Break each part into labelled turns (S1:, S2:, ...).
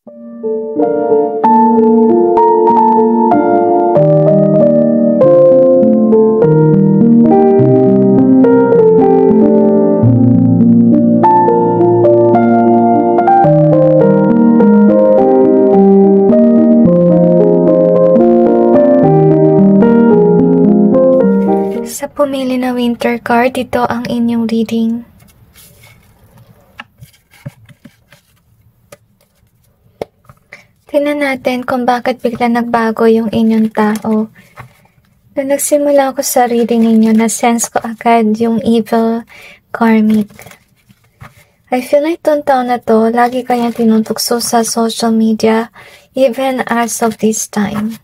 S1: Sa pumili na winter card, ito ang inyong reading. Tingnan natin kung bakit bigla nagbago yung inyong tao. Nung nagsimula ako sa reading ninyo, na-sense ko agad yung evil karmic. I feel like itong taon na to, lagi kayang tinutukso sa social media, even as of this time.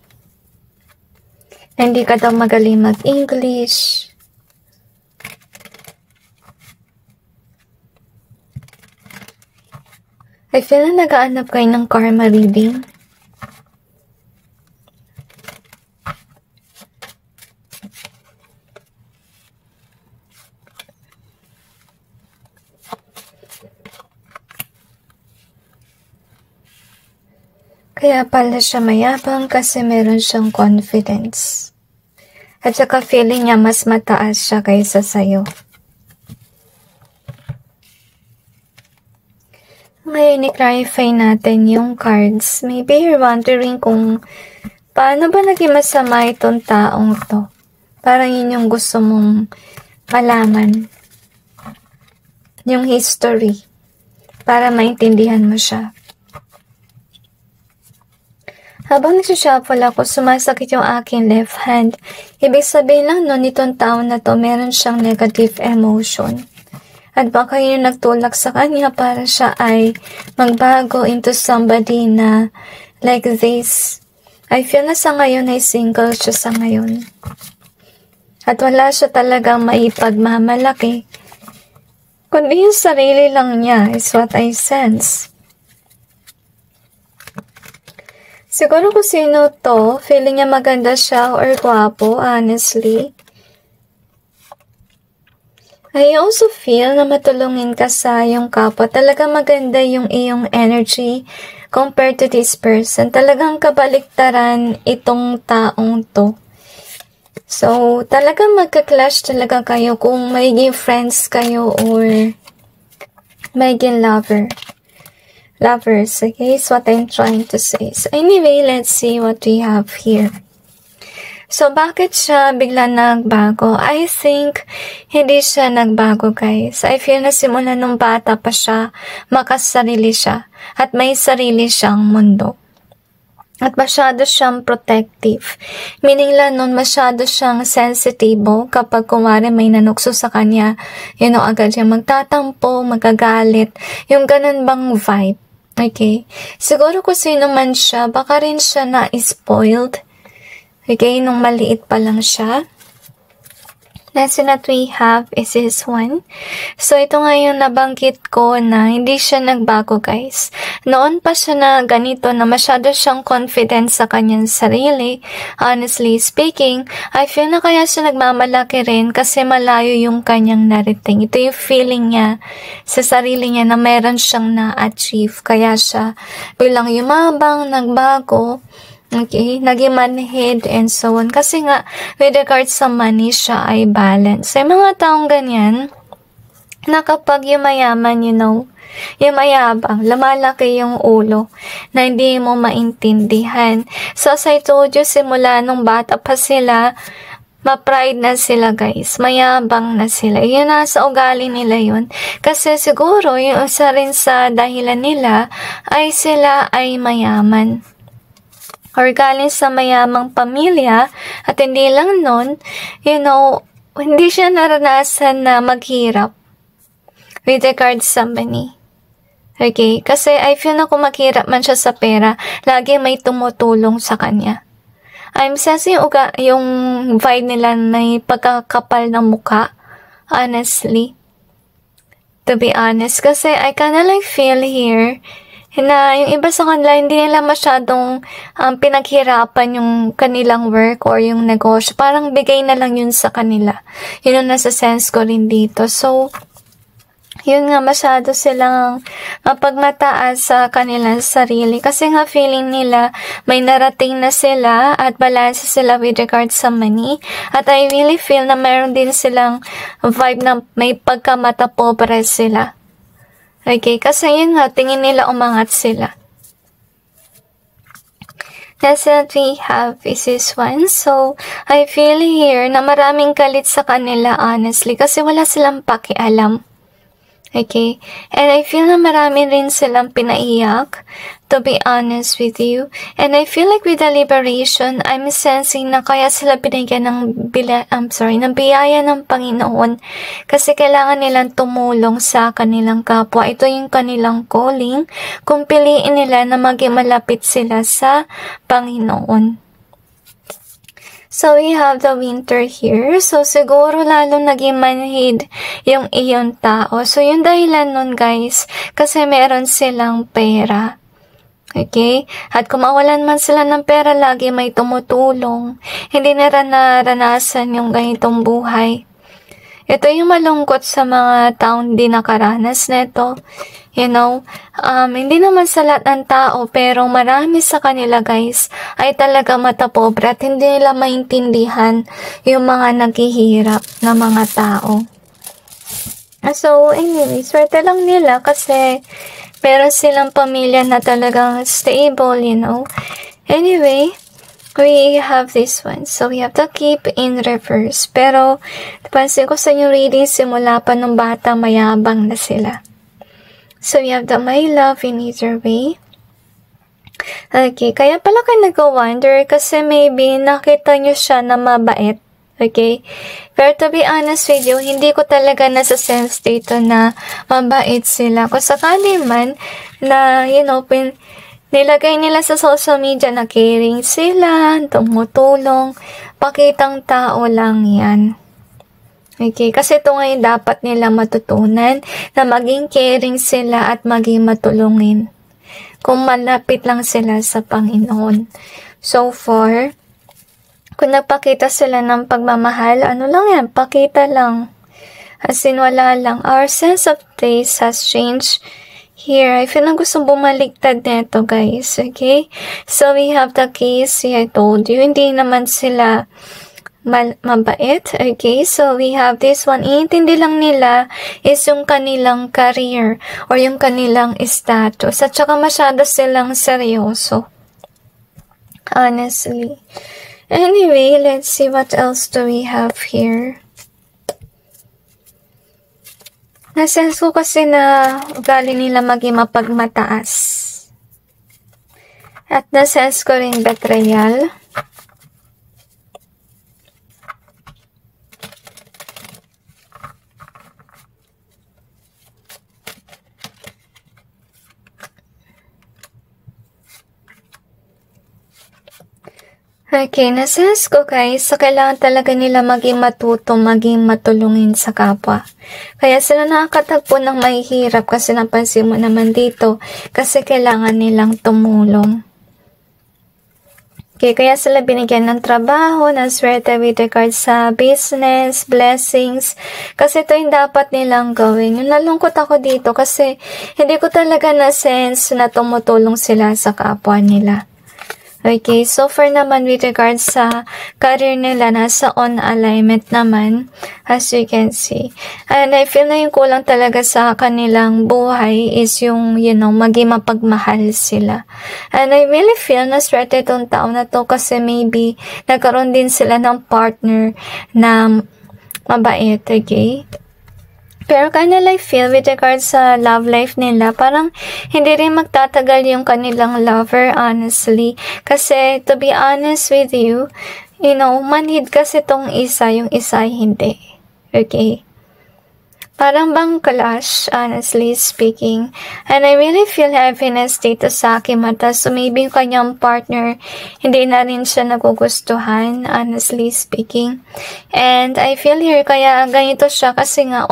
S1: Hindi ka daw magaling mag-English. I feel na nag-aanap kayo ng karma reading. Kaya pala siya mayabang kasi meron siyang confidence. At saka feeling niya mas mataas siya kaysa sa'yo. Ngayon, i-clarify natin yung cards. Maybe you're wondering kung paano ba naging masama itong taong to. Parang yun yung gusto mong malaman. Yung history. Para maintindihan mo siya. Habang nagsishuffle ako, sumasakit yung aking left hand. Ibig sabihin lang nun, itong taon na to, meron siyang negative emotion. At baka yun nagtulak sa kanya para siya ay magbago into somebody na like this. I feel na sa ngayon ay single siya sa ngayon. At wala siya talagang maipagmamalaki. Kundi yung sarili lang niya is what I sense. Siguro kung sino to, feeling niya maganda siya or gwapo, honestly. I also feel na matulungin ka sa yung kapwa. Talagang maganda yung iyong energy compared to this person. Talagang kabaliktaran itong taong to. So, talagang magka-clash talaga kayo kung magiging friends kayo or magiging lovers, okay, is what I'm trying to say. So anyway, let's see what we have here. So bakit siya bigla nagbago? I think hindi siya nagbago, guys. I feel na simula nung bata pa siya, makasarili siya at may sarili siyang mundo. At masyado siyang protective. Meaning lang nun, masyado siyang sensitive kapag kumari may nanukso sa kanya. Agad siya magtatampo, magagalit. Yung ganun bang vibe. Okay? Siguro kung sino man siya, baka rin siya na-spoiled. Okay? Nung maliit pa lang siya. Lesson that we have is this one. So, ito nga yung nabanggit ko na hindi siya nagbago, guys. Noon pa siya na ganito na masyado siyang confident sa kanyang sarili. Honestly speaking, I feel na kaya siya nagmamalaki rin kasi malayo yung kanyang narating. Ito yung feeling niya sa sarili niya na meron siyang na-achieve. Kaya siya bilang yumabang, nagbago. Okay, naging manhead and so on. Kasi nga, with regards sa money, siya ay balance. Sa mga taong ganyan, na kapag yumayaman, yung mayabang, lumalaki yung ulo, na hindi mo maintindihan. So, as I told you, simula nung bata pa sila, ma-pride na sila, guys. Mayabang na sila. Yun, nasa ugali nila yun. Kasi siguro, yung isa rin sa dahilan nila, ay sila ay mayaman. Or galing sa mayamang pamilya, at hindi lang nun, hindi siya naranasan na maghirap with regards sa money. Okay? Kasi I feel na kung maghirap man siya sa pera, lagi may tumutulong sa kanya. I'm sensing yung vibe nila may pagkakapal ng mukha, honestly. To be honest, kasi I kinda like feel here, na yung iba sa kanila, hindi nila masyadong pinaghirapan yung kanilang work or yung negosyo. Parang bigay na lang yun sa kanila. Yun ang nasa sense ko rin dito. So, yun nga, masyado silang mapagmataas sa kanilang sarili. Kasi nga feeling nila may narating na sila at balanse sila with regards sa money. At I really feel na meron din silang vibe na may pagkamata pobre sila. Okay, kasi yun nga, tingin nila umangat sila. That's what we have is this one. So, I feel here na maraming galit sa kanila, honestly, kasi wala silang pakialam. Okay? And I feel na marami rin silang pinaiyak, to be honest with you. And I feel like with the liberation, I'm sensing na kaya sila binigyan ng biyaya ng Panginoon. Kasi kailangan nilang tumulong sa kanilang kapwa. Ito yung kanilang calling kung piliin nila na maging malapit sila sa Panginoon. So, we have the winter here. So, siguro lalo naging manhid yung iyong tao. So, yung dahilan nun, guys, kasi meron silang pera. Okay? At kung mawalan man sila ng pera, lagi may tumutulong. Hindi na naranasan yung ganitong buhay. Ito yung malungkot sa mga taong di nakaranas nito. You know, hindi naman sa lahat ng tao, pero marami sa kanila, guys, ay talaga mata pobre at hindi nila maintindihan yung mga naghihirap na mga tao. So, anyway, swerte lang nila kasi meron silang pamilya na talagang stable, you know. Anyway, we have this one. So, we have to keep in reverse. Pero, pansin ko sa yung reading, simula pa nung bata, mayabang na sila. So, we have the my love in either way. Okay, kaya pala kayo nag-wonder kasi maybe nakita nyo siya na mabait. Okay? Pero to be honest with you, hindi ko talaga nasa-sense dito na mabait sila. Kung sakali man na, you know, nilagay nila sa social media na caring sila, tumutulong, pakitang tao lang yan. Okay, kasi ito ngayon dapat nila matutunan na maging caring sila at maging matulungin kung malapit lang sila sa Panginoon. So far, kung nagpakita sila ng pagmamahal, ano lang yan, pakita lang. As in, wala lang. Our sense of taste has changed here. I feel na gusto bumaliktad neto, guys. Okay? So, we have the case I told you. Hindi naman sila mabait. Okay, so we have this one. Iintindi lang nila is yung kanilang career or yung kanilang status. At saka masyado silang seryoso. Honestly. Anyway, let's see what else do we have here. Nasense ko kasi na ugali nila maging mapagmataas. At nasense ko rin betrayal. Okay, nasense ko guys, so kailangan talaga nila maging matuto, maging matulungin sa kapwa. Kaya sila nakakatagpo ng mahihirap kasi napansin mo naman dito kasi kailangan nilang tumulong. Okay, kaya sila binigyan ng trabaho, ng swerte with regards sa business, blessings. Kasi ito yung dapat nilang gawin. Yung nalungkot ako dito kasi hindi ko talaga na-sense na tumutulong sila sa kapwa nila. Okay, so far naman with regards sa career nila, nasa on alignment naman, as you can see. And I feel na yung kulang talaga sa kanilang buhay is yung, you know, maging mapagmahal sila. And I really feel na swerte itong tao na to kasi maybe nagkaroon din sila ng partner na mabait, okay? Pero kanila I feel with regards sa love life nila, parang hindi rin magtatagal yung kanilang lover, honestly. Kasi, to be honest with you, you know, manhid kasi tong isa, yung isa hindi. Okay? Parang bang clash, honestly speaking. And I really feel heaviness dito sa aking mata. So, maybe yung kanyang partner, hindi na rin siya nagugustuhan, honestly speaking. And I feel here, kaya ganito siya kasi nga,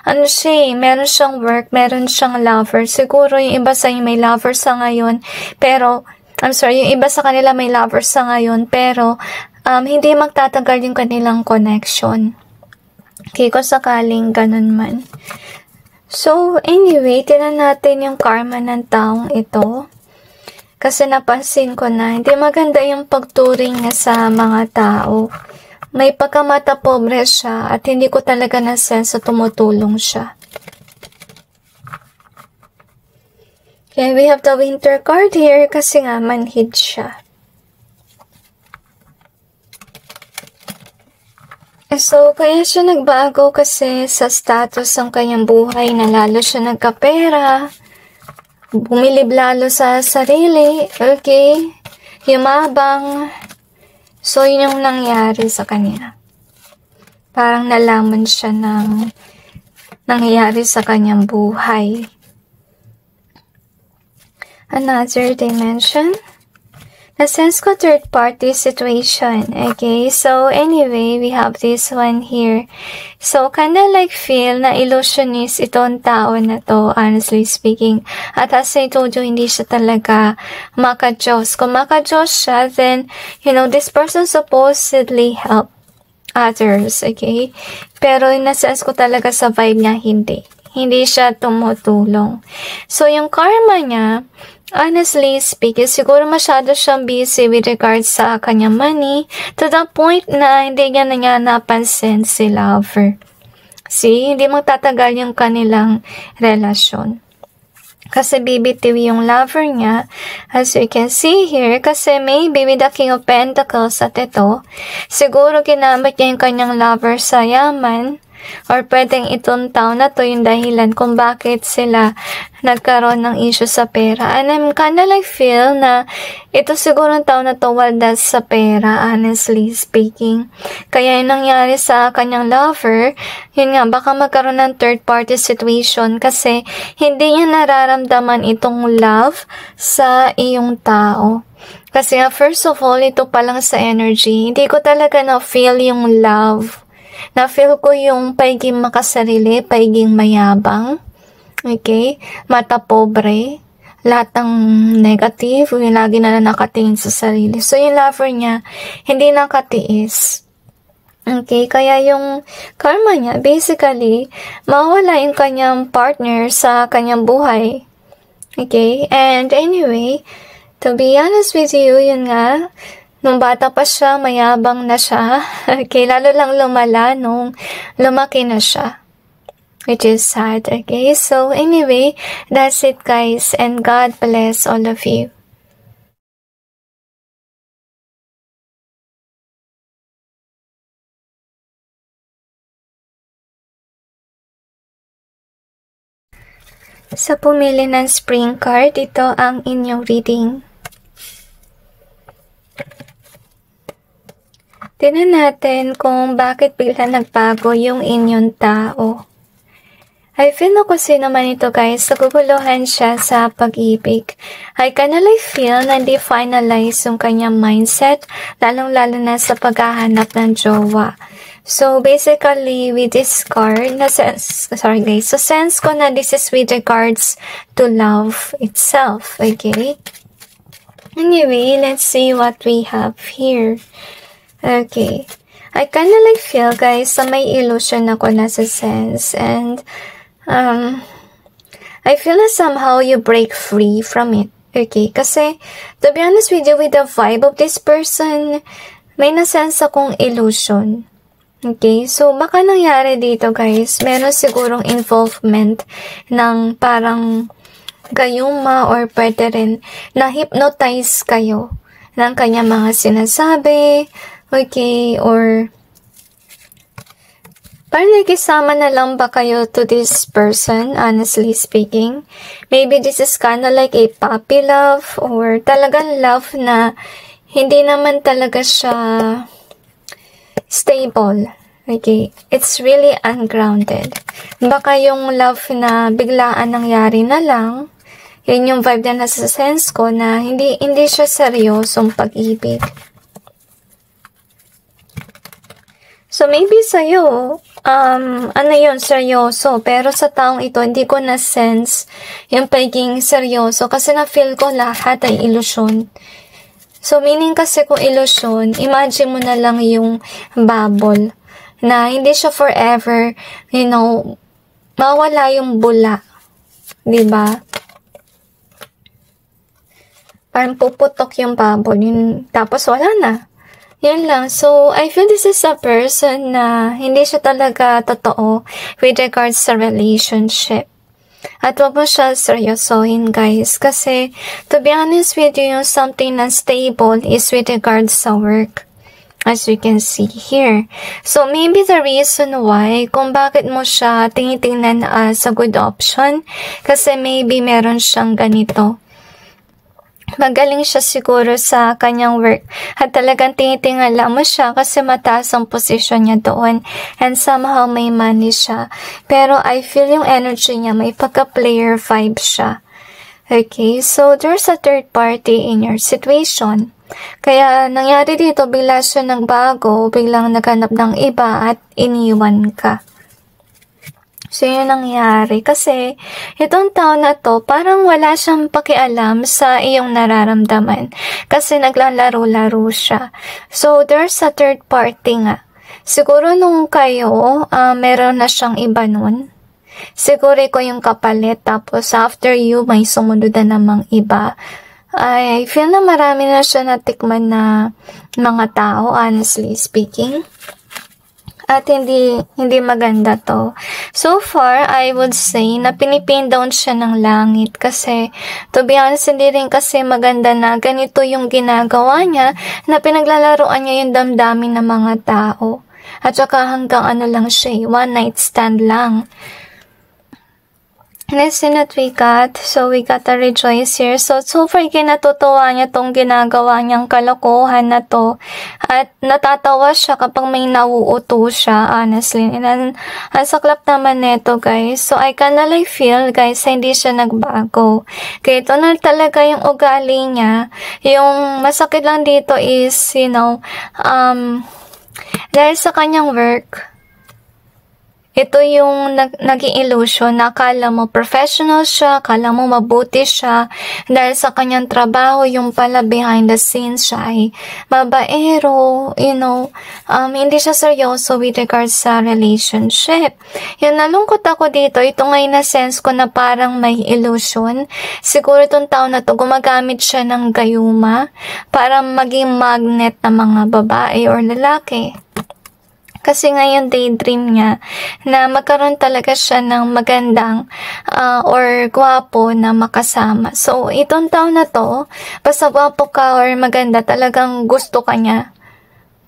S1: meron siyang work, meron siyang lover. Siguro yung iba sa may lover sa ngayon, pero, yung iba sa kanila may lover sa ngayon, pero, hindi magtatagal yung kanilang connection. Okay, kung sakaling ganun man. So, anyway, tingnan natin yung karma ng taong ito. Kasi napansin ko na hindi maganda yung pagturing niya sa mga tao. May pagkamata pobre siya at hindi ko talaga na-sense na tumutulong siya. Okay, we have the Winter card here kasi nga manhid siya. So, kaya siya nagbago kasi sa status ng kanyang buhay na lalo siya nagkapera, bumilib lalo sa sarili, okay, yumabang. So, yun yung nangyari sa kanya. Parang nalaman siya ng nangyayari sa kanyang buhay. Another dimension. Na-sense ko third party situation. Okay, so anyway, we have this one here. So, kinda like feel na illusionist itong tao na to, honestly speaking. At as I told you, hindi siya talaga maka-Diyos. Kung maka-Diyos siya, then, you know, this person supposedly help others, okay? Pero na-sense ko talaga sa vibe niya, hindi. Hindi siya tumutulong. So, yung karma niya, honestly speaking, siguro masyado siyang busy with regards sa kanyang money to the point na hindi niya napansin si lover. See, hindi magtatagal yung kanilang relasyon. Kasi bibitiw yung lover niya, as you can see here, kasi maybe with the King of Pentacles at ito, siguro ginamit niya yung kanyang lover sa yaman, or pwedeng itong taon na to yung dahilan kung bakit sila nagkaroon ng issue sa pera. And I'm kinda like feel na ito siguro ang taon na to waldas sa pera, honestly speaking. Kaya yung nangyari sa kanyang lover, yun nga, baka magkaroon ng third party situation kasi hindi niya nararamdaman itong love sa iyong tao. Kasi nga, first of all, ito pa lang sa energy, hindi ko talaga na-feel yung love. Na-feel ko yung paiging makasarili, paiging mayabang, okay, mata pobre, lahat ng negative, yung lagi na nakatingin sa sarili. So, yung lover niya, hindi nakatiis. Okay, kaya yung karma niya, basically, mawala yung kanyang partner sa kanyang buhay. Okay, and anyway, to be honest with you, yun nga, nung bata pa siya, mayabang na siya. Okay, lalo lang lumala nung lumaki na siya. Which is sad, okay? So, anyway, that's it guys. And God bless all of you. Sa pumili ng spring card, ito ang inyong reading. Tingnan natin kung bakit bigla nagbago yung inyong tao. I feel na kung sino man ito guys, naguguluhan siya sa pag-ibig. I kinda like feel na hindi finalize yung kanyang mindset, lalong-lalo na sa paghahanap ng jowa. So basically, with this card, sorry guys, so sense ko na this is with regards to love itself, okay? Anyway, let's see what we have here. Okay. I kinda like feel guys na may illusion ako na sa sense and I feel na somehow you break free from it. Okay. Kasi to be honest with you, with the vibe of this person, may nasense akong illusion. Okay. So baka nangyari dito guys, meron sigurong involvement ng parang gayuma or pwede rin na hypnotize kayo ng kanyang mga sinasabi. Okay, or parang nakisama na lang ba kayo to this person, honestly speaking? Maybe this is kinda like a puppy love or talagang love na hindi naman talaga siya stable. Okay, it's really ungrounded. Baka yung love na biglaan nangyari na lang, yun yung vibe na nasa sense ko na hindi siya seryosong pag-ibig. So, maybe sa'yo, ano yun, seryoso. Pero sa taong ito, hindi ko na-sense yung pagiging seryoso. Kasi na-feel ko lahat ay ilusyon. So, meaning kasi kung ilusyon, imagine mo na lang yung bubble. Na hindi siya forever, you know, mawala yung bula. Diba? Parang puputok yung bubble. Tapos wala na. Yan lang. So, I feel this is a person na hindi siya talaga totoo with regards sa relationship. At wag mo siya seryosohin, guys. Kasi, to be honest with you, yung something na stable is with regards sa work. As we can see here. So, maybe the reason why, kung bakit mo siya tinitingnan as a good option, kasi maybe meron siyang ganito. Magaling siya siguro sa kanyang work at talagang tinitingala mo siya kasi mataas ang posisyon niya doon and somehow may money siya. Pero I feel yung energy niya, may pagka-player vibe siya. Okay, so there's a third party in your situation. Kaya nangyari dito, bigla siya nagbago, biglang naghanap ng iba at iniwan ka. So, yun nangyari. Kasi, itong tao na to, parang wala siyang pakialam sa iyong nararamdaman. Kasi naglalaro-laro siya. So, there's a third party nga. Siguro nung kayo, meron na siyang iba nun. Siguro ko yung kapalit. Tapos, after you, may sumunod na namang iba. I feel na marami na siya natikman na mga tao, honestly speaking. At hindi maganda to. So far, I would say na pinipin down siya ng langit kasi to be honest, hindi rin kasi maganda na ganito yung ginagawa niya na pinaglalaroan niya yung damdamin ng mga tao. At saka hanggang ano lang siya, one night stand lang. Next thing that we got, so we got a rejoice here. So far, kinatutuwa niya tong ginagawa niyang kalokohan na to. At natatawa siya kapag may nauuto siya, honestly. And ang saklap naman neto, guys. So, I kinda like feel, guys, hindi siya nagbago. Kaya ito na talaga yung ugali niya. Yung masakit lang dito is, you know, dahil sa kanyang work, ito yung naging illusion na akala mo professional siya, akala mo mabuti siya, dahil sa kanyang trabaho, yung pala behind the scenes siya ay babaero, you know, hindi siya seryoso with regards sa relationship. Yung nalungkot ako dito, ito ngayon na sense ko na parang may illusion. Siguro itong tao na to, gumagamit siya ng gayuma para maging magnet ng mga babae or lalaki. Kasi ngayon daydream niya na magkaroon talaga siya ng magandang or gwapo na makasama. So, itong tao na to, basta gwapo ka or maganda, talagang gusto ka niya.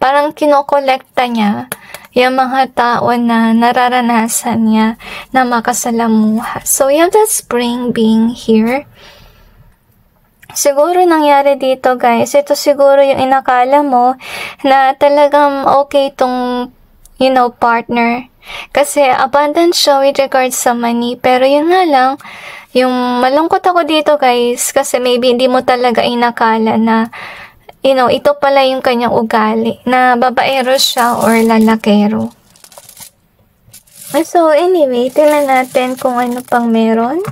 S1: Parang kinokolekta niya yung mga tao na nararanasan niya na makasalamuha. So, you have that spring being here. Siguro nangyari dito, guys, ito siguro yung inakala mo na talagang okay itong you know, partner. Kasi abundant siya with regards sa money. Pero yun nga lang, yung malungkot ako dito, guys, kasi maybe hindi mo talaga inakala na, you know, ito pala yung kanyang ugali, na babaero siya or lalakero. So, anyway, tingnan natin kung ano pang meron.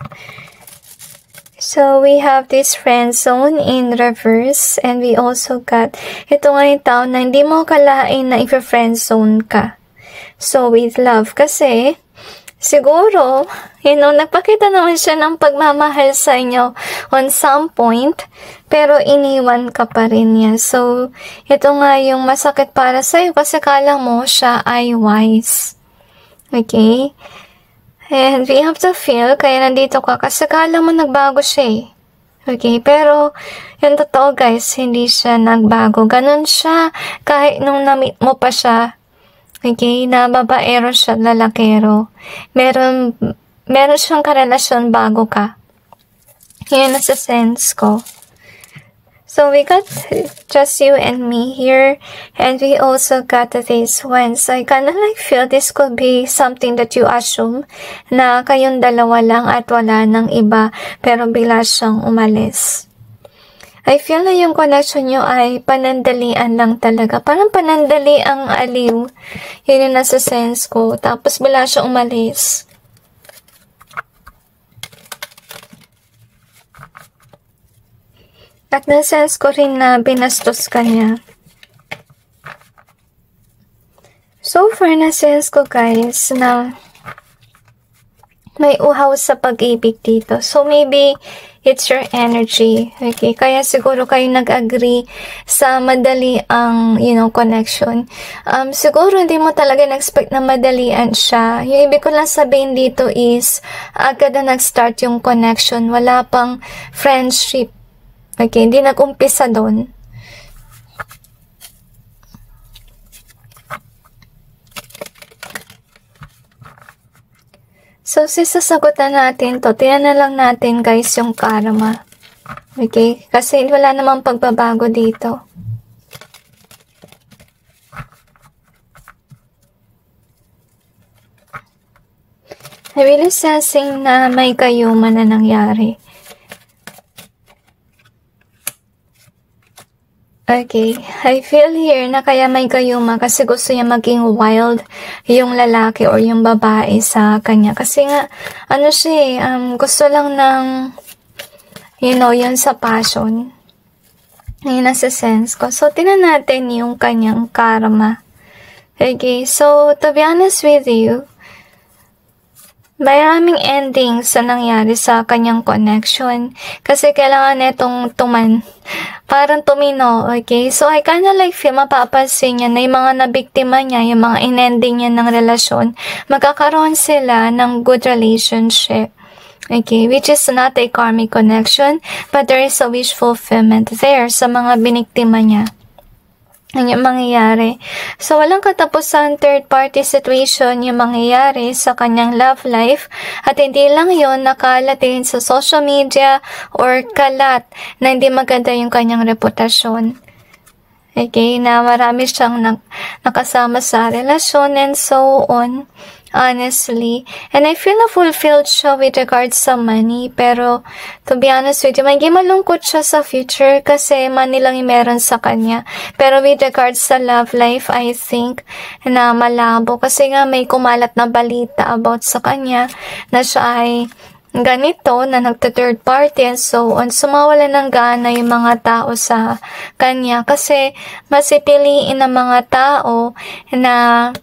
S1: So, we have this friend zone in reverse and we also got ito nga yung tao na hindi mo kalain na i-friend zone ka. So, with love kasi siguro, you know, nagpakita naman siya ng pagmamahal sa inyo on some point, pero iniwan ka pa rin niya. So, ito nga yung masakit para sa'yo kasi kala mo siya ay wise. Okay? And we have to feel, kaya nandito ka kasi kala mo nagbago siya eh. Okay, pero yung totoo, guys, hindi siya nagbago. Ganun siya kahit nung na-meet mo pa siya. Okay, na babaero siya, lalakero. Meron siyang karelasyon bago ka. Yun nasa sense ko. So, we got just you and me here. And we also got this one. So, I kinda like feel this could be something that you assume na kayong dalawa lang at wala nang iba. Pero bigla siyang umalis. I feel na yung connection nyo ay panandalian lang talaga. Parang panandali ang aliw. Yun yung nasa sense ko. Tapos bigla siya umalis. At na-sense ko rin na binastos ka niya. So far, na-sense ko, guys, na may uhaw sa pag-ibig dito. So, maybe it's your energy. Okay? Kaya siguro kayo nag-agree sa madali ang, connection. Siguro hindi mo talaga na-expect na madalian siya. Yung ibig ko lang sabihin dito is, agad na nag-start yung connection. Wala pang friendship. Okay? Hindi nag-umpisa doon. So, sasagutan natin to. Tingnan na lang natin, guys, yung karma. Okay? Kasi wala namang pagbabago dito. I really sensing na may kayuman na nangyari. Okay, I feel here na kaya may gayuma kasi gusto niya maging wild yung lalaki or yung babae sa kanya. Kasi nga, gusto lang ng, yun sa passion. Yun nasa sense ko. So, tingnan natin yung kanyang karma. Okay, so, to be honest with you, maraming endings na nangyari sa kanyang connection. Kasi kailangan netong parang tumino, okay? So, I kinda like feel, mapapansin niya na yung mga nabiktima niya, yung mga inending niya ng relasyon, magkakaroon sila ng good relationship. Okay? Which is not a karmic connection, but there is a wish fulfillment there sa mga biniktima niya. Ano yung mangyayari. So, walang katapusan third-party situation yung mangyayari sa kanyang love life. At hindi lang yun nakalat din sa social media or kalat na hindi maganda yung kanyang reputasyon. Okay, na marami siyang nakasama sa relasyon and so on. Honestly. And I feel na fulfilled siya with regards sa money. Pero, to be honest with you, maging malungkot siya sa future kasi money lang yung meron sa kanya. Pero with regards sa love life, I think na malabo. Kasi nga may kumalat na balita about sa kanya na siya ay ganito, na nagta-third party and so on. Sumawala ng gana yung mga tao sa kanya. Kasi masipiliin ng mga tao na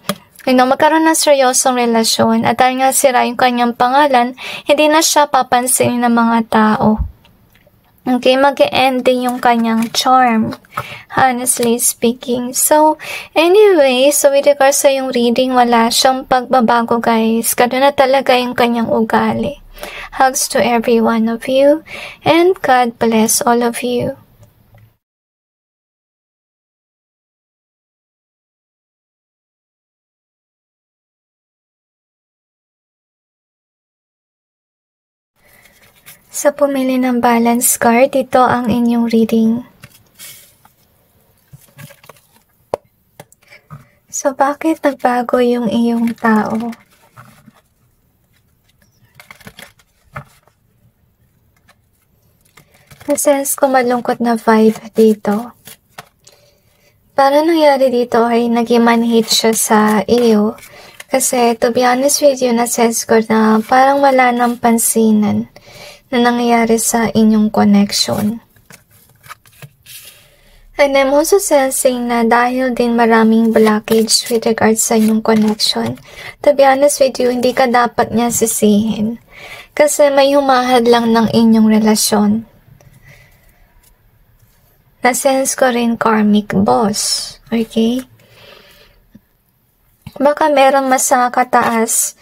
S1: magkaroon ng seryosong relasyon at dahil nga sira yung kanyang pangalan, hindi na siya papansin ng mga tao. Okay, mag-ending yung kanyang charm, honestly speaking. So, anyway, so with regards sa yung reading, wala siyang pagbabago, guys. Ganun na talaga yung kanyang ugali. Hugs to every one of you, and God bless all of you. Sa pumili ng balance card, ito ang inyong reading. So, bakit nagbago yung iyong tao? Na-sense ko malungkot na vibe dito. Para nangyari dito ay naging manhid siya sa iyo. Kasi, to be honest with you, na-sense ko na parang wala nang pansinan na nangyayari sa inyong connection. And I'm also sensing na dahil din maraming blockage with regards sa inyong connection, to be honest with you, hindi ka dapat niya sisihin. Kasi may humahad lang ng inyong relasyon. Na-sense ko rin karmic boss. Okay? Baka meron mas kataas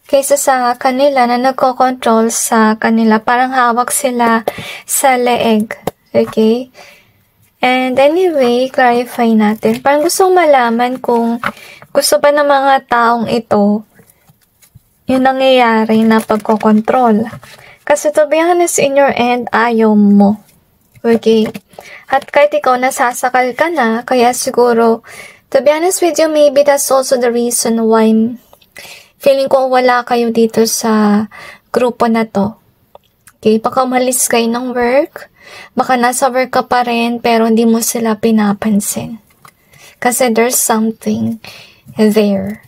S1: kaysa sa kanila na nagko-control sa kanila. Parang hawak sila sa leeg. Okay? And anyway, clarify natin. Parang gustong malaman kung gusto ba ng mga taong ito yung nangyayari na pagko-control. Kasi to be honest, in your end, ayaw mo. Okay? At kahit ikaw nasasakal ka na, kaya siguro, to be honest with you, maybe that's also the reason why feeling ko wala kayo dito sa grupo na to. Okay, baka umalis kayo ng work, baka nasa work ka pa rin, pero hindi mo sila pinapansin. Kasi there's something there.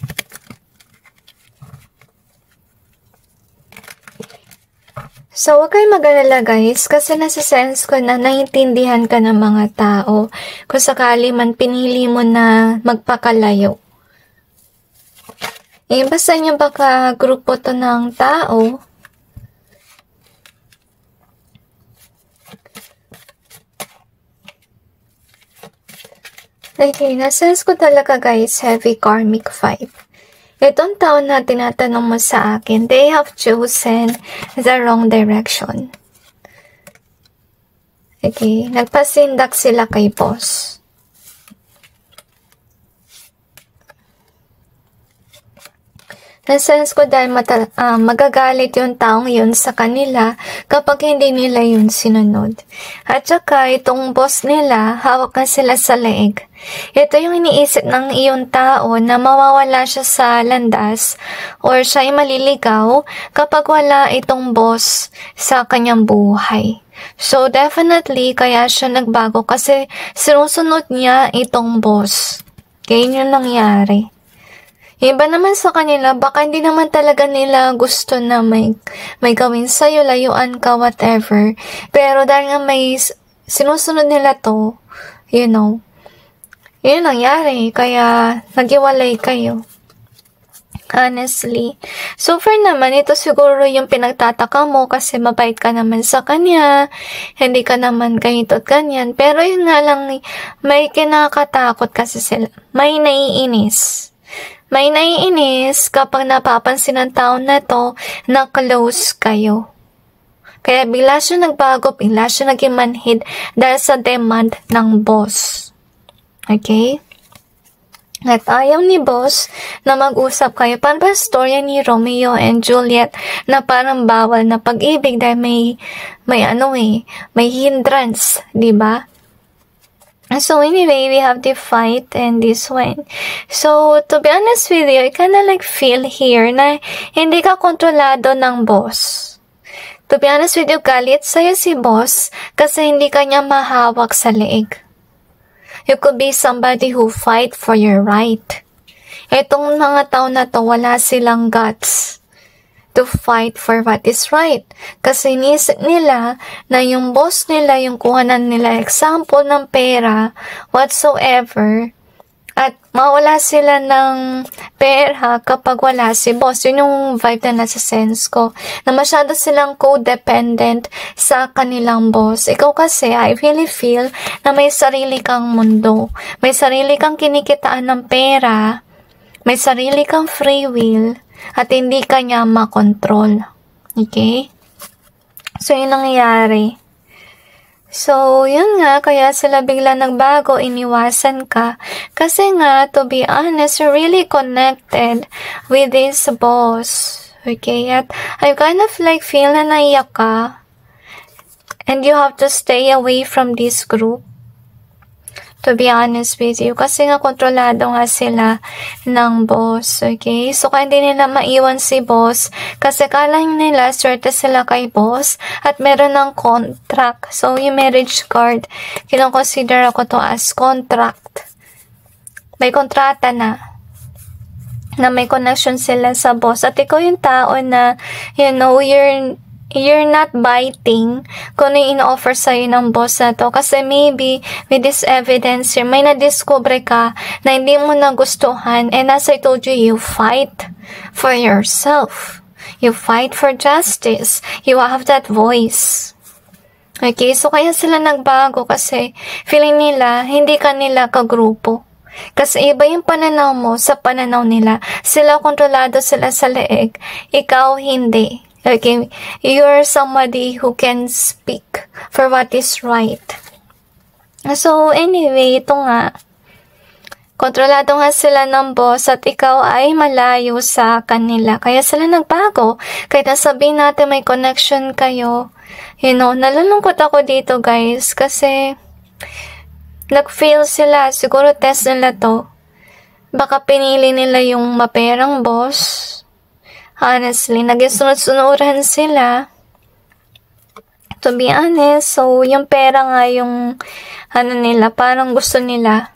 S1: So, huwag kayong mag-alala, guys, kasi nasa-sense ko na naiintindihan ka ng mga tao kung sakali man pinili mo na magpakalayo. Basta nyo baka grupo to ng tao. Okay, nasense ko talaga guys, heavy karmic vibe. Itong tao na tinatanong mo sa akin, they have chosen the wrong direction. Okay, nagpasindak sila kay boss. Nasense ko dahil magagalit yung taong yun sa kanila kapag hindi nila yun sinunod. At saka itong boss nila, hawak na sila sa leeg. Ito yung iniisip ng iyong tao na mawawala siya sa landas or siya ay maliligaw kapag wala itong boss sa kanyang buhay. So definitely kaya siya nagbago kasi sinusunod niya itong boss. Kaya yun nangyari. Iba naman sa kanila, baka hindi naman talaga nila gusto na may gawin sa'yo, layuan ka, whatever. Pero dahil nga may sinusunod nila to, yun nangyari. Kaya naghiwalay kayo. Honestly. So far naman, ito siguro yung pinagtataka mo kasi mabait ka naman sa kanya, hindi ka naman ganito at ganyan. Pero yun nga lang, may kinakatakot kasi sila. May naiinis. May naiinis kapag napapansin ng tao na to na close kayo. Kaya bigla siya nagbago, bigla siya naging manhid dahil sa demand ng boss. Okay? At ayaw ni boss na mag-usap kayo. Paano ba storya ni Romeo and Juliet na parang bawal na pag-ibig dahil may hindrance, di ba? So anyway, we have the fight and this one. So to be honest with you, I kinda like feel here na hindi ka kontrolado ng boss. To be honest with you, galit sa'yo si boss kasi hindi ka niya mahawak sa leeg. You could be somebody who fight for your right. Itong mga tao na to, wala silang guts to fight for what is right. Kasi inisip nila na yung boss nila, yung kuhanan nila example ng pera, whatsoever, at mawala sila ng pera kapag wala si boss. Yun yung vibe na nasa sense ko. Na masyado silang codependent sa kanilang boss. Ikaw kasi, I really feel na may sarili kang mundo. May sarili kang kinikitaan ng pera. May sarili kang free will. At hindi ka niya makontrol. Okay? So, yun nangyayari. So, yun nga, kaya sila bigla nagbago, iniwasan ka. Kasi nga, to be honest, you're really connected with this boss. Okay? At I kind of like feel na naiyak ka. And you have to stay away from this group. To be honest with you. Kasi nga kontrolado nga sila ng boss. Okay? So, kaya hindi nila maiwan si boss. Kasi kala nila, swerte sila kay boss. At meron ng contract. So, yung marriage card, kinoconsider ako to as contract. May kontrata na may connection sila sa boss. At ikaw yung tao na, you're not biting kung ano yung in-offer sa'yo ng boss na to. Kasi maybe, with this evidence here, may na-discover ka na hindi mo nagustuhan. And as I told you, you fight for yourself. You fight for justice. You have that voice. Okay, so kaya sila nagbago kasi feeling nila, hindi ka nila kagrupo. Kasi iba yung pananaw mo sa pananaw nila. Sila kontrolado sila sa leeg. Ikaw hindi. Okay, you're somebody who can speak for what is right. So, anyway, ito nga. Kontrolado nga sila ng boss at ikaw ay malayo sa kanila. Kaya sila nagbago. Kahit nasabihin natin may connection kayo. Nalulungkot ako dito guys. Kasi, nag-fail sila. Siguro test nila to. Baka pinili nila yung maperang boss. Honestly, nag-sunod-sunuran sila. To be honest, so yung pera nga yung nila, parang gusto nila.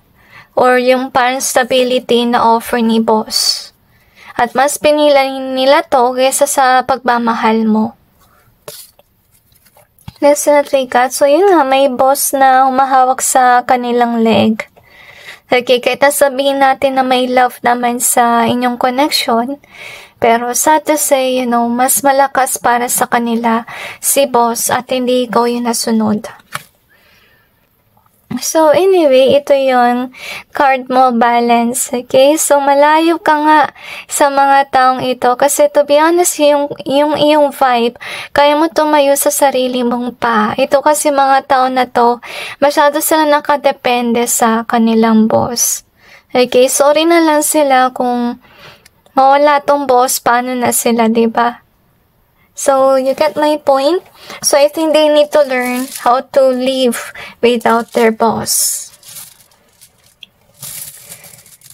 S1: Or yung parang stability na offer ni boss. At mas pinila nila to kaysa sa pagmamahal mo. Definitely, God. So yun nga, may boss na humahawak sa kanilang leg. Okay, kahit sabihin natin na may love naman sa inyong connection, pero sad to say, mas malakas para sa kanila si boss at hindi ikaw yung nasunod. So, anyway, ito yung card mo, balance, okay? So, malayo ka nga sa mga taong ito kasi to be honest, yung vibe, kaya mo tumayo sa sarili mong pa. Ito kasi mga tao na to, masyado sila nakadepende sa kanilang boss. Okay, sorry na lang sila kung mawala tong boss, paano na sila, diba? So, you get my point? So, I think they need to learn how to live without their boss.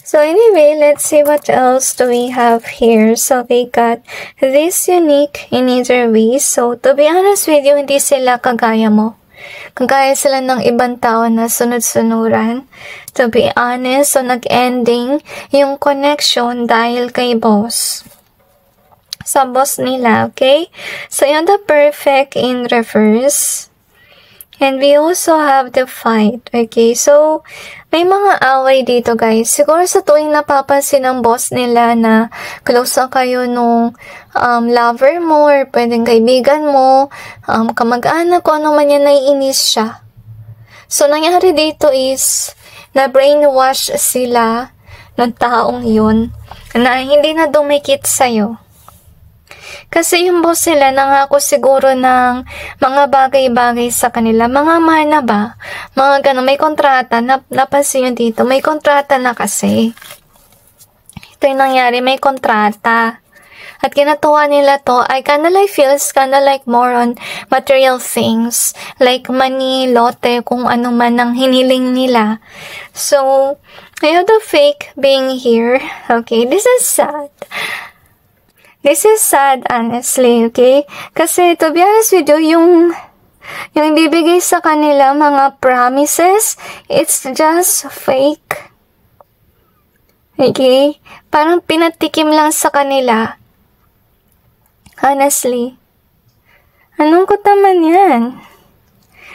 S1: So, anyway, let's see what else do we have here. So, we got this unique in either way. So, to be honest with you, hindi sila kagaya mo. Kagaya sila ng ibang tao na sunod-sunuran. To be honest, so nag-ending yung connection dahil kay boss. Sa boss nila, okay? So, yun the perfect in reverse. And we also have the fight, okay? So, may mga away dito, guys. Siguro sa tuwing napapansin ng boss nila na close na kayo nung lover mo or pwedeng kaibigan mo, kamag-anak ko, ano man yan, naiinis siya. So, nangyari dito is, na-brainwash sila ng taong yun na hindi na dumikit sa'yo. Kasi yung boss sila nangako siguro ng mga bagay-bagay sa kanila. Mga mana ba? Mga ganun, may kontrata. Napansin nyo dito, may kontrata na kasi. Ito yung nangyari, may kontrata. At ginatuwa nila to, I kinda like feels kinda like more on material things. Like money, lote, kung ano man ang hiniling nila. So, I have the fake being here. Okay, this is sad. This is sad, honestly, okay? Kasi, to be honest with you, yung ibibigay sa kanila, mga promises, it's just fake. Okay? Parang pinatikim lang sa kanila. Honestly. Anong ko naman yan?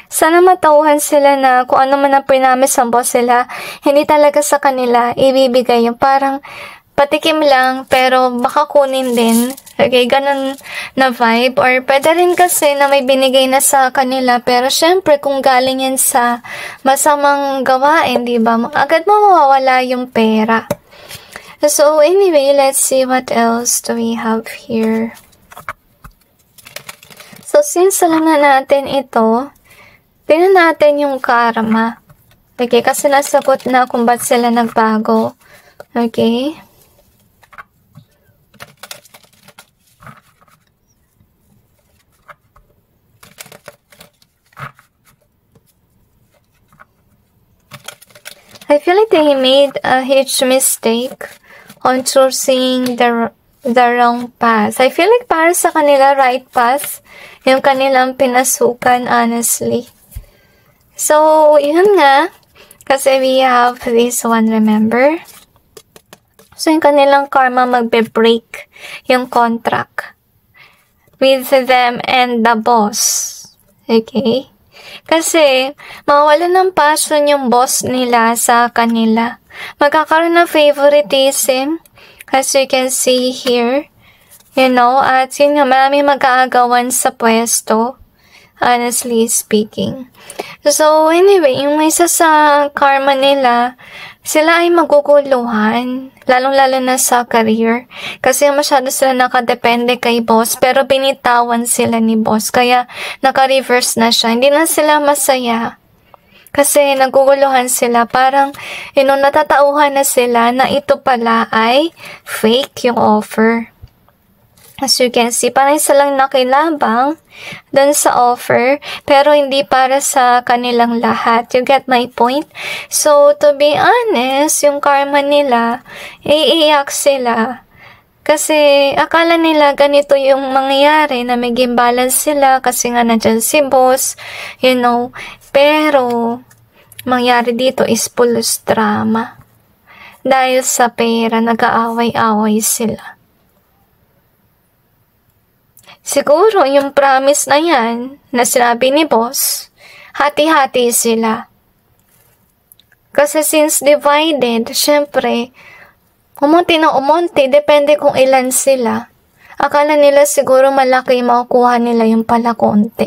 S1: Sana matauhan sila na kung ano man ang pinamis ng boss sila, hindi talaga sa kanila ibibigay yung parang patikim lang, pero baka kunin din. Okay, ganun na vibe. Or pwede rin kasi na may binigay na sa kanila, pero syempre kung galing yan sa masamang gawain, diba? Agad mo mawawala yung pera. So, anyway, let's see what else do we have here. So, since alam na natin ito, tingnan natin yung karma. Okay, kasi nasagot na kung ba't sila nagbago. Okay? I feel like they made a huge mistake on choosing the wrong path. I feel like para sa kanila, right path, yung kanilang pinasukan, honestly. So, yun nga, kasi we have this one, remember? So, yung kanilang karma magbe-break yung contract with them and the boss. Okay? Kasi, mawala ng passion yung boss nila sa kanila. Magkakaroon ng favoritism, as you can see here. At yun nga, marami mag-aagawan sa pwesto, honestly speaking. So, anyway, yung isa sa karma nila, sila ay maguguluhan, lalong-lalo na sa career. Kasi masyado sila nakadepende kay boss, pero binitawan sila ni boss. Kaya, naka-reverse na siya. Hindi na sila masaya. Kasi, naguguluhan sila. Parang, natatauhan na sila na ito pala ay fake yung offer. As you can see, parang isa lang nakilabang dun sa offer, pero hindi para sa kanilang lahat. You get my point? So, to be honest, yung karma nila, iiyak sila. Kasi, akala nila ganito yung mangyayari, na may imbalance sila, kasi nga nandyan si boss, pero, mangyari dito is pulos drama. Dahil sa pera, nag-aaway-away sila. Siguro, yung promise na yan, na sinabi ni boss, hati-hati sila. Kasi since divided, syempre, umunti ng umunti, depende kung ilan sila. Akala nila siguro malaki makukuha nila yung pala konti.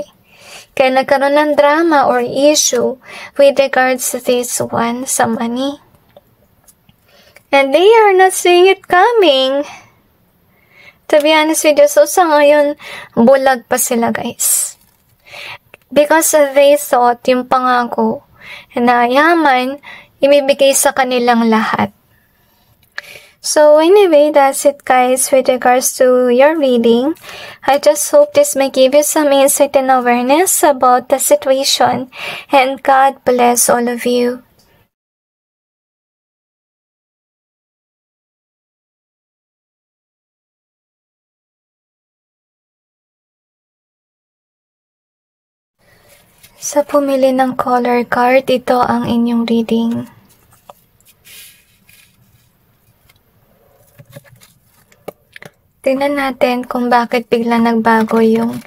S1: Kaya nagkaroon ng drama or issue with regards to this one sa money. And they are not seeing it coming. To be honest with you, so sa ngayon, bulag pa sila guys. Because they thought yung pangako na yaman, ibibigay sa kanilang lahat. So anyway, that's it guys with regards to your reading. I just hope this may give you some insight and awareness about the situation. And God bless all of you. Sa pumili ng color card, ito ang inyong reading. Tingnan natin kung bakit bigla nagbago yung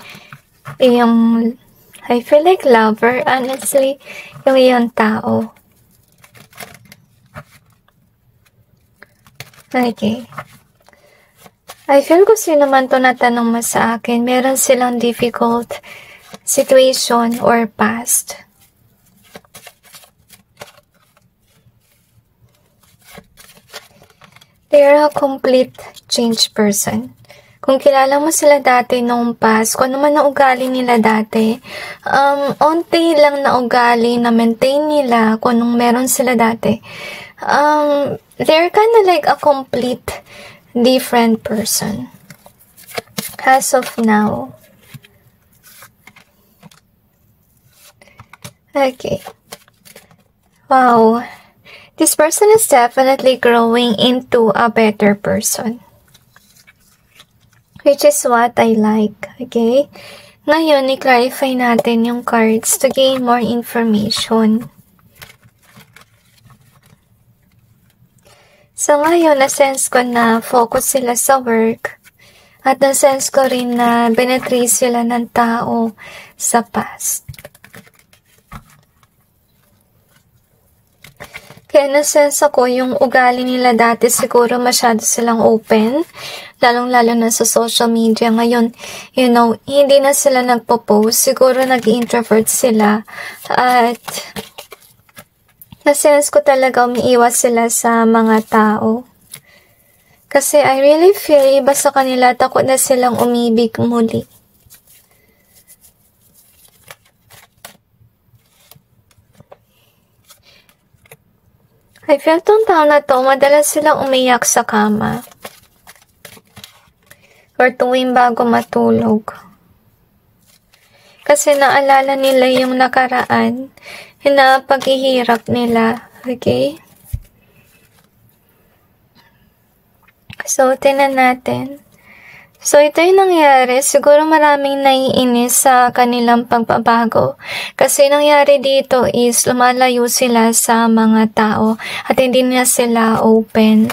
S1: I feel like lover, honestly, yung iyong tao. Okay. I feel ko sino man to natanong mo sa akin, meron silang difficult situation or past. They are a complete changed person. Kung kilala mo sila dati nung past, kung ano man ang ugali nila dati, onti lang na ugali na maintain nila kung anong meron sila dati. They're kind of like a complete different person. As of now. Okay. Wow. This person is definitely growing into a better person. Which is what I like. Okay? Ngayon, i-clarify natin yung cards to gain more information. So ngayon, na-sense ko na focus sila sa work. At na-sense ko rin na binetray sila ng tao sa past. Kaya na-sense ako yung ugali nila dati siguro masyado silang open. Lalong-lalo na sa social media. Ngayon, you know, hindi na sila nagpo-post. Siguro nag-introvert sila. At na-sense ko talaga umiiwas sila sa mga tao. Kasi I really feel iba sa kanila, takot na silang umibig muli. I feel tong tao na to, madalas silang umiyak sa kama. Or tuwing bago matulog. Kasi naalala nila yung nakaraan, na paghihirap nila. Okay? So, tinan natin. So, ito yung nangyari. Siguro maraming naiinis sa kanilang pagbabago. Kasi nangyari dito is lumalayo sila sa mga tao at hindi na sila open,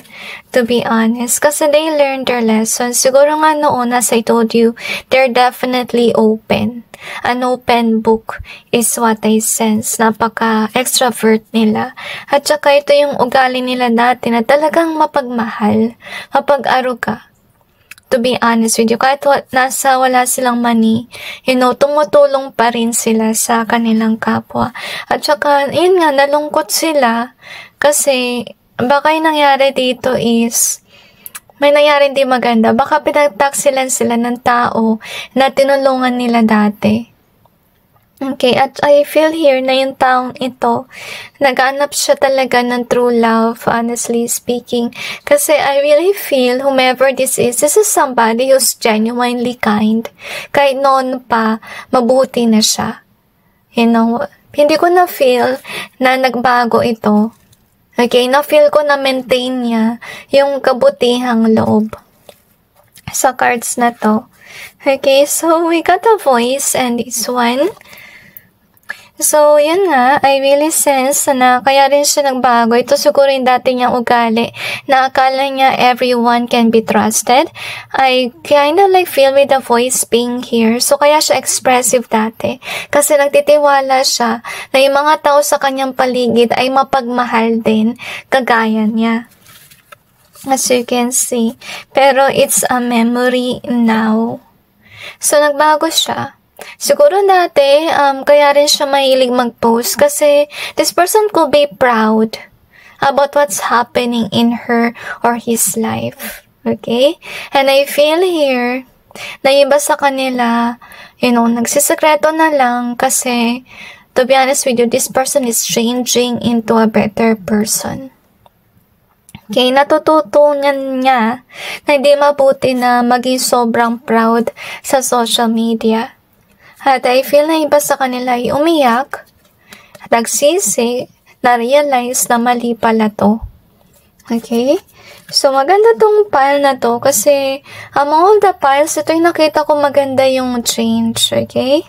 S1: to be honest. Kasi they learned their lesson. Siguro nga noon, as I told you, they're definitely open. An open book is what I sense. Napaka-extrovert nila. At saka ito yung ugali nila dati na talagang mapagmahal, mapag-aruga. To be honest with you, kahit wala silang money, you know, tumutulong pa rin sila sa kanilang kapwa. At saka, yun nga, nalungkot sila kasi baka yung nangyari dito is may nangyari hindi maganda. Baka pinagtaksilan sila ng tao na tinulungan nila dati. Okay, at I feel here na yung taong ito, naghanap siya talaga ng true love, honestly speaking. Kasi I really feel, whomever this is somebody who's genuinely kind. Kahit noon pa, mabuti na siya. You know, hindi ko na-feel na nagbago ito. Okay, na-feel ko na maintain niya yung kabutihang loob sa cards na to. Okay, so we got a voice and this one. So, yun nga, I really sense na kaya rin siya nagbago. Ito siguro yung dati niyang ugali na akala niya everyone can be trusted. I kind of like feel with the voice being here. So, kaya siya expressive dati. Kasi nagtitiwala siya na yung mga tao sa kanyang paligid ay mapagmahal din kagaya niya. As you can see. Pero it's a memory now. So, nagbago siya. Siguro dati, kaya rin siya mahilig mag-post kasi this person could be proud about what's happening in her or his life. Okay? And I feel here na iba sa kanila, nagsisekreto na lang kasi to be honest with you, this person is changing into a better person. Okay, natututunan niya na hindi mabuti na maging sobrang proud sa social media. At I feel na iba sa kanila ay umiyak at nagsisi, na-realize na mali pala to. Okay? So, maganda tong pile na to kasi among all the piles, ito yung nakita ko maganda yung change. Okay?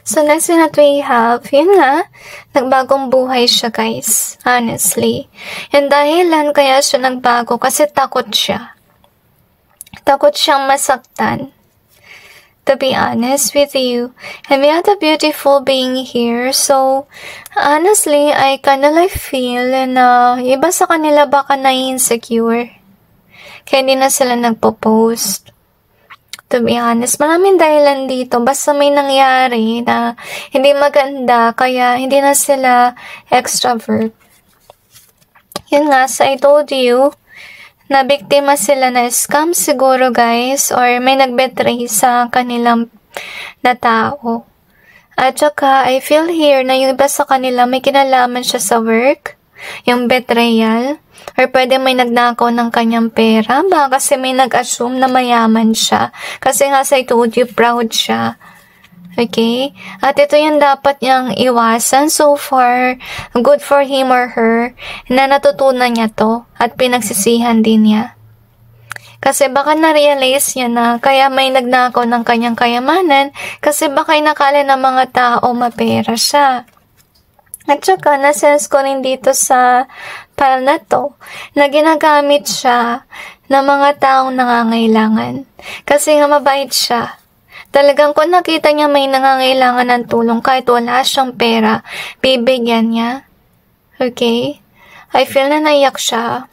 S1: So, next thing that we have, yun nga, nagbagong buhay siya, guys. Honestly. Yung dahilan kaya siya nagbago kasi takot siya. Takot siyang masaktan. To be honest with you. And we have the beautiful being here. So, honestly, I kinda like feel na iba sa kanila baka na-insecure. Kaya hindi na sila nagpo-post. To be honest, maraming dahilan dito. Basta may nangyari na hindi maganda, kaya hindi na sila extrovert. Yun nga, so I told you, na biktima sila na scam siguro guys, or may nagbetray sa kanilang na tao. At saka, I feel here na yung iba sa kanila may kinalaman siya sa work, yung betrayal, or pwede may nagnakaw ng kanyang pera, baka kasi may nag-assume na mayaman siya. Kasi nga sa I told you, proud siya. Okay? At ito yung dapat niyang iwasan. So far, good for him or her na natutunan niya to at pinagsisihan din niya. Kasi baka na-realize niya na kaya may nagnakaw ng kanyang kayamanan kasi baka inakala ng mga tao mapera siya. At saka, na-sense ko rin dito sa pile na to na ginagamit siya ng mga taong nangangailangan. Kasi nga mabait siya. Talagang kung nakita niya may nangangailangan ng tulong kahit wala siyang pera, bibigyan niya. Okay? I feel na naiyak siya.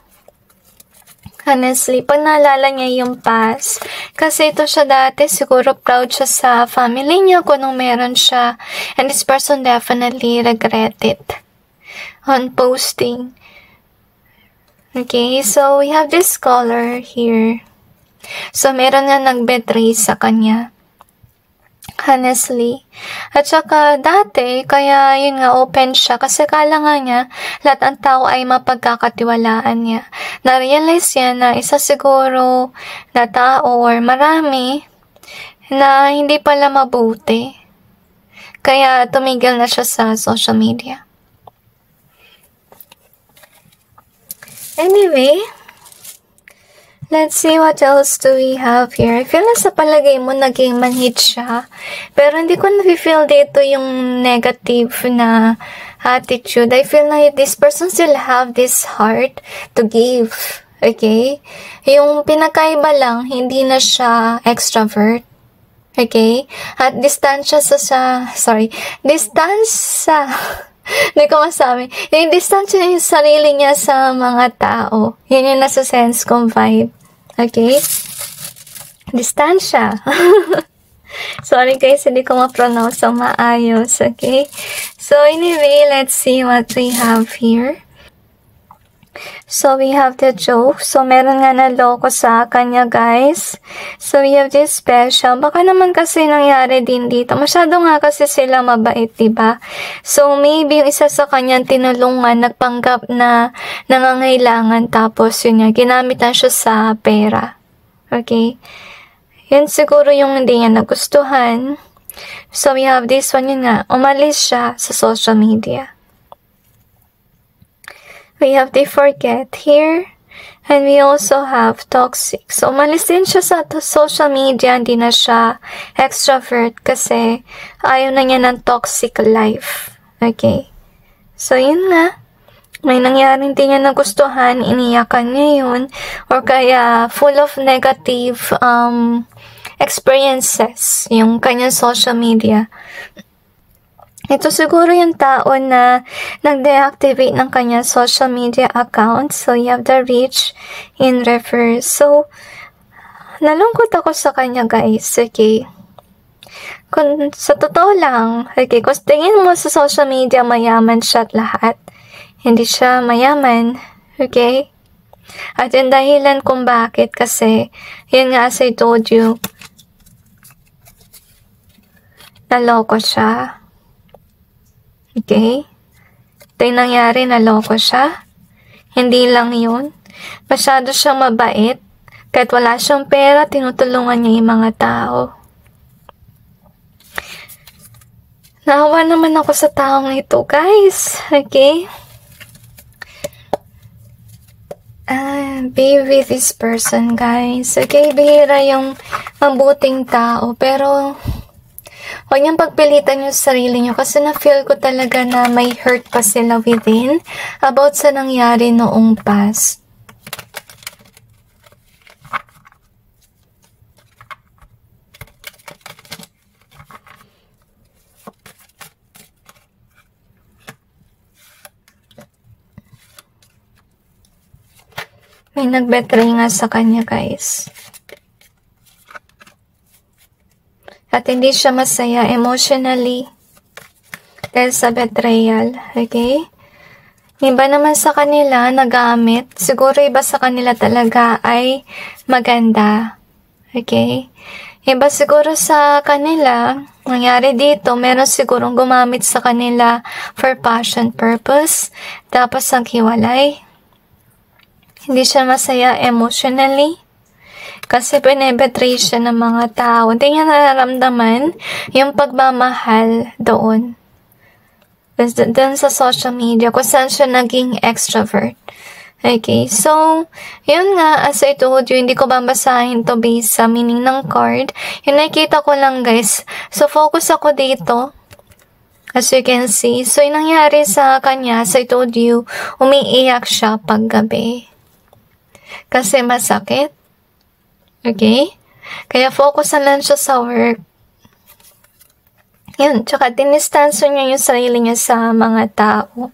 S1: Honestly, pag naalala niya yung past, kasi ito siya dati, siguro proud siya sa family niya kung anong meron siya. And this person definitely regret it on posting. Okay, so we have this color here. So, meron nga nag-betray sa kanya. Honestly. At saka dati, kaya yun nga open siya kasi kala nga niya lahat ang tao ay mapagkakatiwalaan niya. Na-realize niya na isa siguro na tao or marami na hindi pala mabuti. Kaya tumigil na siya sa social media. Anyway, let's see what else do we have here. I feel na sa palagay mo naging manhid siya. Pero hindi ko na-feel dito yung negative na attitude. I feel na this person still have this heart to give. Okay? Yung pinakaiba lang, hindi na siya extrovert. Okay? At distansya hindi ko masabi. Yung distansya niya yung sarili niya sa mga tao. Yun yung nasa sense kong vibe. Okay? Distansya. Sorry guys, hindi ko ma-pronounce ang maayos. Okay? So anyway, let's see what we have here. So, we have the joke. So, meron nga na loko sa kanya, guys. So, we have this special. Baka naman kasi nangyari din dito. Masyado nga kasi sila mabait, diba? So, maybe yung isa sa kanyang tinulungan, nagpanggap na nangangailangan. Tapos, yun nga, ginamitan siya sa pera. Okay? Yun siguro yung hindi niya nagustuhan. So, we have this one, yun nga. Umalis siya sa social media. We have the forget here. And we also have toxic. So, umalis din siya sa social media. Hindi na siya extrovert kasi ayaw na niya ng toxic life. Okay? So, yun nga. May nangyari hindi niya nagustuhan, iniyakan niya yun. Or kaya, full of negative experiences yung kanyang social media. Ito siguro yung tao na nag-deactivate ng kanyang social media account. So, you have the reach in reverse. So, nalungkot ako sa kanya, guys. Okay? Kung sa totoo lang, okay, kung tingin mo sa social media, mayaman siya at lahat. Hindi siya mayaman. Okay? At yung dahilan kung bakit kasi, yun nga as I told you, naloko siya. Okay? Ito yung nangyari, naloko siya. Hindi lang yun. Masyado siyang mabait. Kahit wala siyang pera, tinutulungan niya yung mga tao. Naawa naman ako sa taong ito, guys. Okay? Be with this person, guys. Okay? Bihira yung mabuting tao. Pero, huwag niyang pagpilitan yung sarili niyo kasi na-feel ko talaga na may hurt pa sila within about sa nangyari noong past. May nag-betray nga sa kanya, guys. At hindi siya masaya emotionally dahil sa betrayal. Okay? Iba naman sa kanila, nagamit. Siguro iba sa kanila talaga ay maganda. Okay? Iba siguro sa kanila, nangyari dito, meron sigurong gumamit sa kanila for passion purpose. Tapos ang hiwalay. Hindi siya masaya emotionally. Kasi pinebetray siya ng mga tao. Hindi niya nararamdaman yung pagmamahal doon. Doon sa social media, kung saan siya naging extrovert. Okay, so, yun nga, as I told you, hindi ko babasahin to based sa meaning ng card. Yung nakikita ko lang, guys. So, focus ako dito. As you can see. So, yung nangyari sa kanya, as I told you, umiiyak siya paggabi. Kasi masakit. Okay? Kaya focus na lang siya sa work. Yun. Tsaka dinistanso niya yung sarili niya sa mga tao.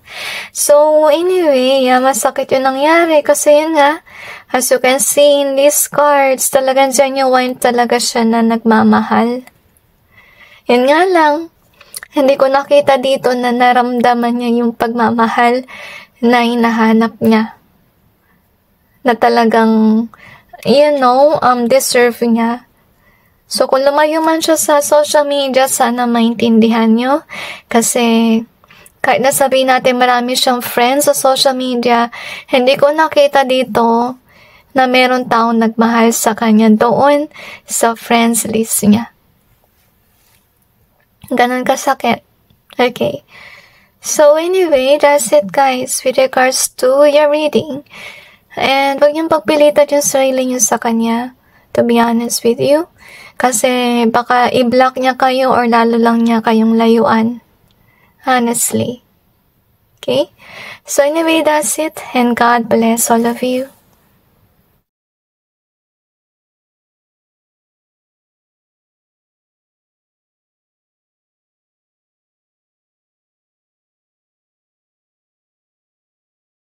S1: So, anyway, masakit yung nangyari. Kasi yun nga, as you can see in these cards, talagang genuine talaga siya na nagmamahal. Yun nga lang, hindi ko nakita dito na naramdaman niya yung pagmamahal na hinahanap niya. Na talagang deserve niya. So, kung lumayo man siya sa social media, sana maintindihan nyo. Kasi, kahit nasabihin natin marami siyang friends sa social media, hindi ko nakita dito na meron taong nagmahal sa kanya doon sa friends list niya. Ganon kasakit. Okay. So, anyway, that's it, guys, with regards to your reading. And huwag niyong pagpilitan yung sarili niyo sa kanya, to be honest with you. Kasi baka i-block niya kayo or lalo lang niya kayong layuan. Honestly. Okay? So anyway, that's it. And God bless all of you.